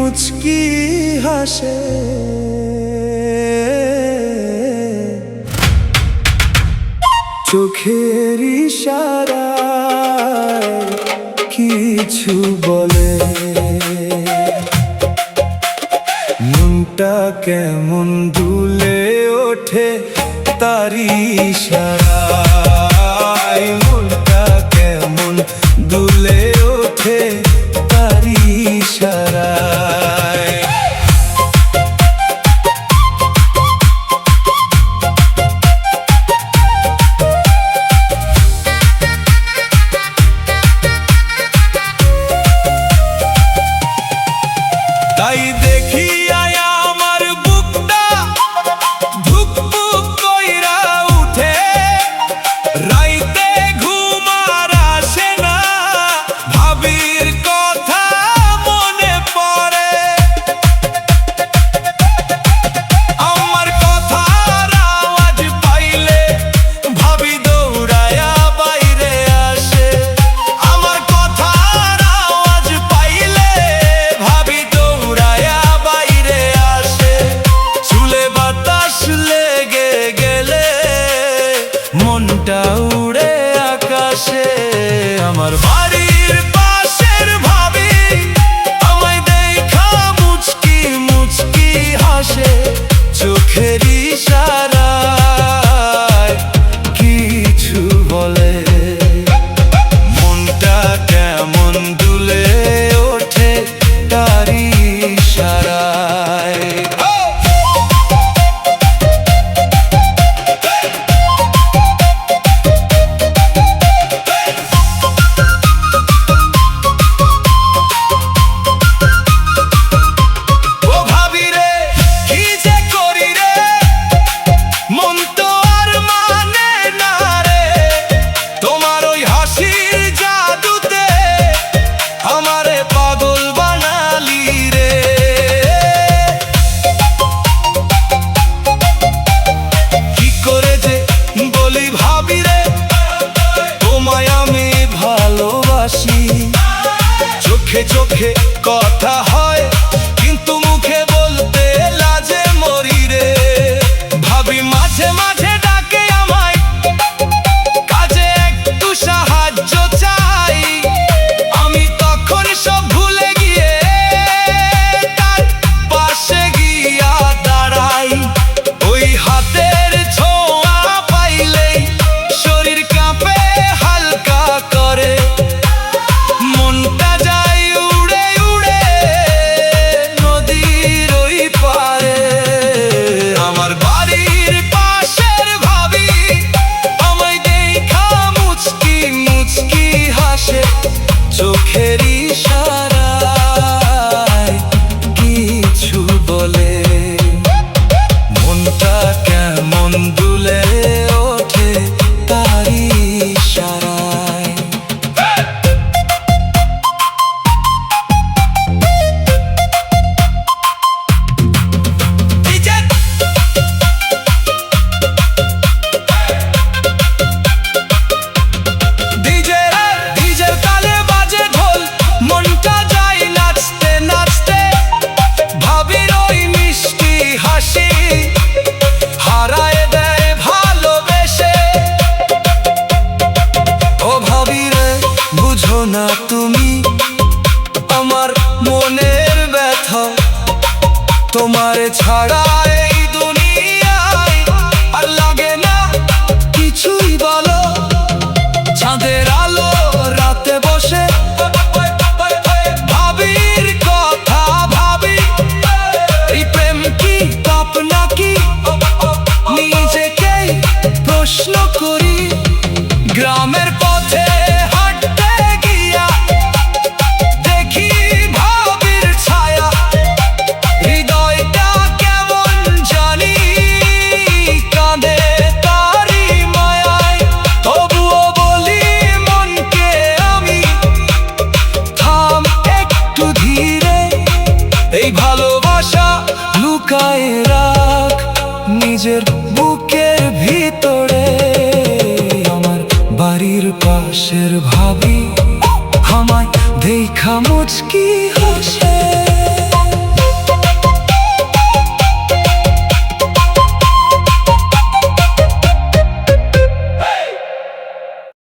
মুচকি হাসে। চোখের ইশারায় কিছু বলে, মনটা কেমন দুলে ওঠে তার ইশারায়, মনটা কেমন দুলে ওঠে তার ইশারায়। তাই দেখি আয়া আমার বুকটা ধুক ধুক কইরা উঠে, রাইতে ঘুম আর আসে না, ভাবির কথা মনে পড়ে। আমার কথার আওয়াজ পাইলে ভাবি দৌড়ায়া বাইরে আসে, আমার কথার আওয়াজ পাইলে ভাবি দৌড়ায়া বাইরে আসে। চুলে বাতাস লেগে গেলে মনটা উড়ে আকাশে। আমার বাড়ির পাশের ভাবি আমায় দেখা মুচকি মুচকি হাসে, চোখের ইশারায় কিছু বলে, মনটা কেমন দুলে ওঠে তার ইশারায়। ও ভাবি রে কি যে করি রে, মন তো আর মানে না রে, তোমার ওই হাসির জাদুতে আমারে পাগল বানালি রে। কি করে যে বলি ভাবি রে, তোমায় আমি ভালোবাসি। চোখে চোখে কথা হয় কিন্তু মুখে বলতে লাজে মরি রে। ভাবি মাঝে মাঝে ডাকে আমায়, কাজে একটু সাহায্য চাই, আমি তখন সব ভুলে গিয়ে তার পাশে গিয়া দাঁড়াই। ওই হাতের ছোঁয়া পাইলেই শরীর কাঁপে হালকা করে, মনটা যায় উড়ে উড়ে নদীর ওই পারে। আমার বাড়ির পাশের ভাবি আমায় দেখা মুচকি মুচকি হাসে, চোখের ইশারায় কিছু বলে, মনটা কেমন দুলে ওঠে তার ইশারায়। ডিজের তালে বাজে ঢোল, মনটা যায় নাচতে নাচতে, ভাবির ওই মিষ্টি হাসি হারায় দেয় ভালোবেসে। ও ভাবি রে বুঝো না তুমি আমার মনের ব্যথা, তোমার ছাড়া এই দুনিয়ায় আর লাগে না কিছুই বলো। চাঁদের আলো রাতে বসে ভাবির কথা ভাবি, এই প্রেম কি পাপ নাকি নিজেকেই প্রশ্ন করি। গ্রামের পথে হাঁটতে গিয়া দেখি ভাবির ছায়া, হৃদয়টা কেমন জানি কাঁদে তারি মায়ায়। তবুও বলি মনকে আমি, থাম একটু ধীরে, এই ভালোবাসা লুকায় রাখ নিজের বুকের ভিতরে। আমার বাড়ির পাশের ভাবি আমায় দেখা মুচকি